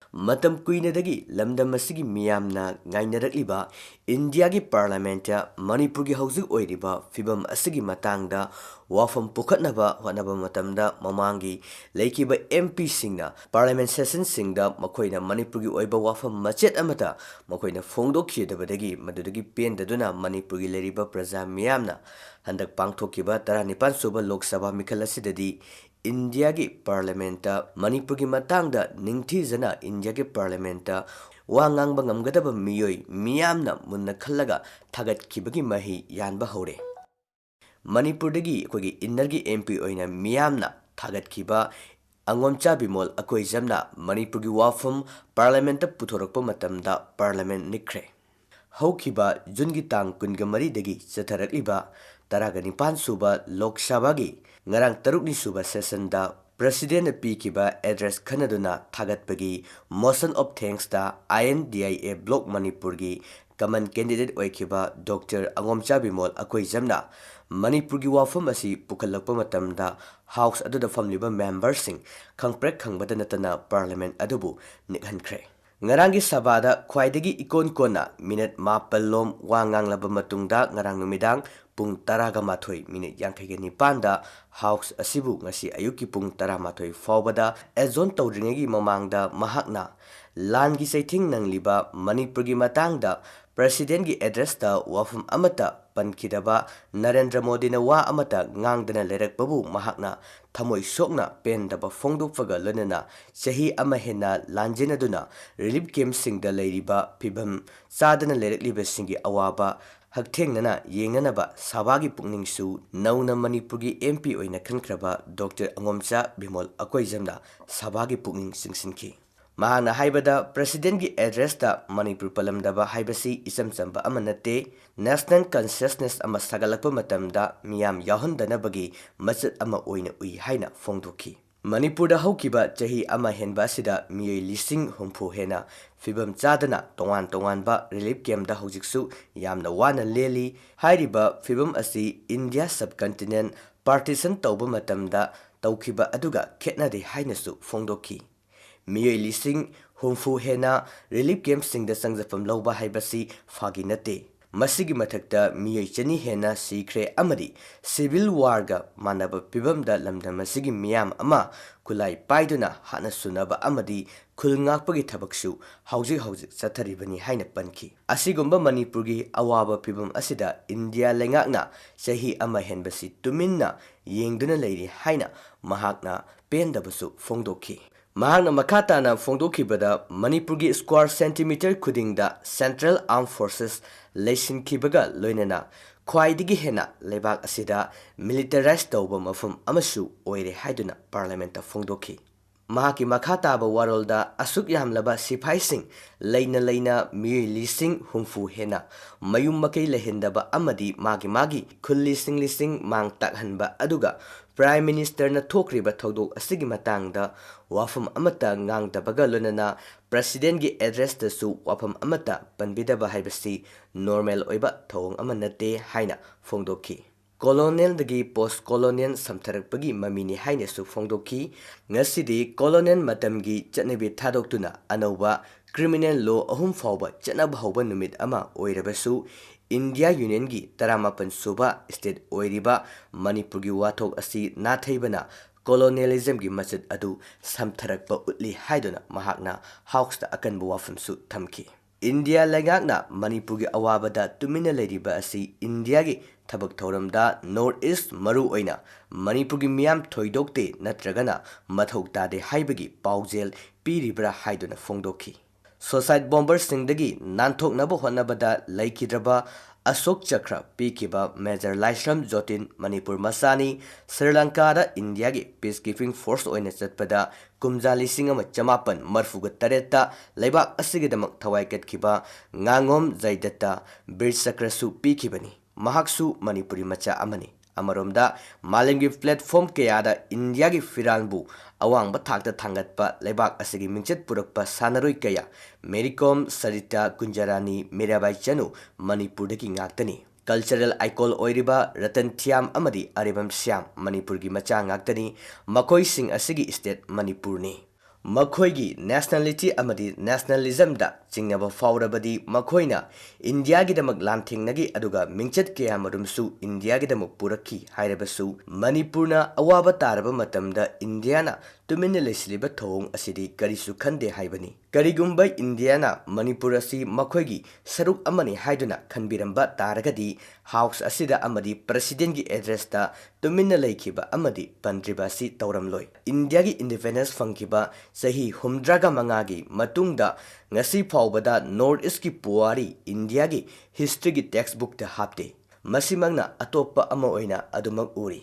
Matam kuinadagi lamdam asigi miyamna ngainarakliba India gi parliamenta Manipur gi hauzik oiriba fibam asigi matangda wafam pukhatnaba honaba matamda mamangi leikiba MP singna parliament session singda makoina Manipur gi oiba wafam machet amata makoina phongdokhidabadagi madudagi pendaduna Manipur gi leriba praja miyamna handak pangthokiba 19 suba lok sabha mikal asidadi India gi parliamenta Manipur gi matangda ningthizana India gi parliamenta wangang bangam gadaba miyoi miyamna munna khallaga thagat kibagi mahi yanba hore Manipur dagi kogi innergi MP oina miyamna thagat kiba Angomcha Bimol akoi jamna Manipur gi wafam parliamenta puthorakpa matamda parliament nikhankhre Haukiba Jungi tang kungamari dagi chatharakliba Taragani suba Lok Sabha gi ngarang tarukni suba session da President Pikiba address Kanaduna Thagatpagi motion of thanks da INDIA block Manipur gi common candidate oikiba Dr. Angomcha Bimol akoi jamna Manipur gi wafam asi pukalakpa matamda house aduda famliba members sing khangprek khangbada natana parliament adubu nikhankhre Ngarangi sabada khwaidagi ikon kona minute mapalom wangang laba matungda ngarang numidang pung taraga mathoi minute yangkhege nipanda house asibu ngasi ayuki pung tara mathoi fawbada ezon tawdringegi mamangda mahakna langi saithing nangliba Manipur gi matangda president gi address da wafam amata pankidaba Narendra Modi na wa amata ngangdana lerakbabu mahakna thamoi sokna pendaba phongdokfaga lonana chahi amahena lanjenaduna relief camp singda leiriba phibam sadana lerakliba singi awaba haktengnana yenganaba sabagi pukningsu nauna Manipur gi MP oina khankraba Dr. Angomcha Bimol akoi jamda sabagi pukning singsinki Mahana haibada president gi address da Manipur palamdaba haibasi isam chamba amanate national consciousness ama sagalakpa matamda miyam yahondanabagi machat ama oina ui haina phongdoki Manipur da haukiba chahi ama henba sida miyoi lising humpu hena fibam chadana tongan ba relief camp da hojiksu yamna wana leli hairiba fibam asi India subcontinent partition tawba matamda tawkiba aduga khetnade hainasu phongdoki Miyoi lising humfu hena relief camp singda sangjafam lawba haibasi fagi nate masigi mathakta miyoi chani hena sikhre amadi civil war ga manaba pibamda lamda masigi miyam ama kulai paiduna hana sunaba amadi khulngakpagi thabaksu hauji chatharibani haina panki asigumba Manipur gi awaba pibam asida India lengakna chahi ama henbasi tuminna yengduna leiri haina mahakna pendabasu phongdoki Mahakna makatana phongdokibada Manipur gi square centimeter khudingda Central Armed Forces lesin kibaga loinana khwaidigi hena lebak asida militarized tawba mafum amasu oire haiduna parliament phongdoki Mahaki makataba warolda asuk yamlaba sipai sing leina miyoi lising humfu hena mayum makai lehendaba amadi magi khul lising mang takhanba aduga Prime Minister na thokriba thodok asigi matangda wafam amata ngangdabaga lonana President gi address da su wafam amata panbidaba haibasi normal oiba thong amanate haina phongdoki Colonial dagi post colonial samtharakpagi mamini haina su phongdoki ngasidi colonial matamgi chatnabi thadoktuna anauba criminal law ahum fawba chatnab hawba numit ama oirabasu India Union gi taramapan suba state oiriba Manipur gi wathok asi nathaibana colonialism gi machat adu samtharakpa utli haiduna mahakna house da akanba wafamsu thamki India lengakna Manipur gi awabada tumina leriba asi India gi thabak thoramda north east maru oina Manipur gi miyam thoidokte natragana mathok tade haibagi paujel piribra haiduna phongdoki Suicide bombers singdagi nanthok nabo honabada laikidraba Asok Chakra Pikiba Major Laishram Jotin Manipur Masani Sri Lanka da India gi peacekeeping force oina chatpada kumja lising ama chamapan marfuga tareta leibak asigidamak thawai katkiba ngangom zaidata bir sakrasu pikibani mahaksu Manipuri macha amani Amaromda Malingi platform kayada India gi Firanbu awang bathakta thangatpa lebak asigi mingchet purakpa sanaroi kaya Merikom Sarita Kunjarani Mirabai Chanu Manipur daki ngaktani cultural icon oiriba Ratan Thiam amadi Aribam Siam Manipur gi macha ngaktani makoi sing asigi state Manipur ni Makhoigi nationality amadi nationalism da chingnaba faurabadi makhoina India gi damak lanthingnagi aduga mingchat kaya marumsu India gi damak puraki hairabasu Manipurna awaba taraba matamda Indiana tuminna lesliba thong asidi karisu khande haibani karigumba Indiana Manipur asi makhoigi saruk amani haiduna khanbiramba taragadi house asida amadi president gi address da tuminna laikhiba amadi pandribasi tauramloi India gi independence fangkiba sahi humdraga mangagi matungda ngasi faubada North East ki puari India gi history gi textbook da hapte masimangna atopa ama oina adumak uri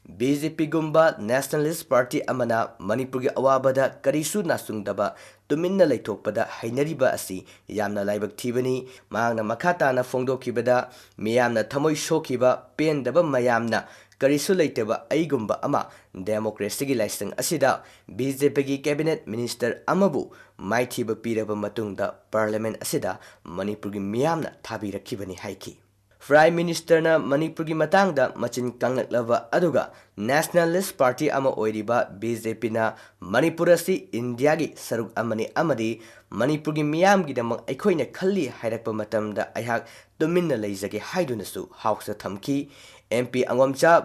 BJP gumba Nationalist Party amana Manipur gi awabada karisu nasungdaba tuminna laithokpada hainariba asi yamna laibak thibani mangna makhatana fongdokibada miyamna thamoi shokiba pendaba mayamna karisu laiteba aigumba ama democracy gi license asida BJP gi cabinet minister amabu maithiba piraba matungda parliament asida Manipur gi miyamna thabirakibani haiki Prime Minister na Manipur gi matangda machin kanglaklaba aduga Nationalist Party ama oiriba BJP na Manipur asi India gi saruk amani amadi Manipur gi miyam gi damak aikhoina khalli hairakpa matamda aihak tuminna leijage haidunasu house thamki MP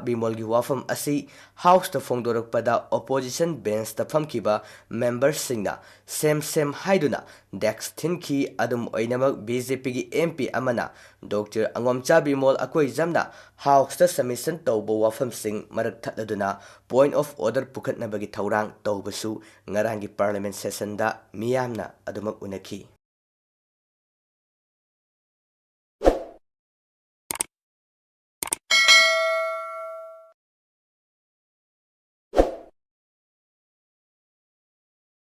Bimol gi wafam asi house ta fongdorakpada opposition bench ta famkiba members singna same haiduna dex thinki adum oinamak BJP gi MP amana Dr. Bimol akoi jamna house ta submission tawbo wafam sing marak thatladuna point of order pukhatnabagi thaurang tawbasu ngarangi parliament session da miyamna adumak unaki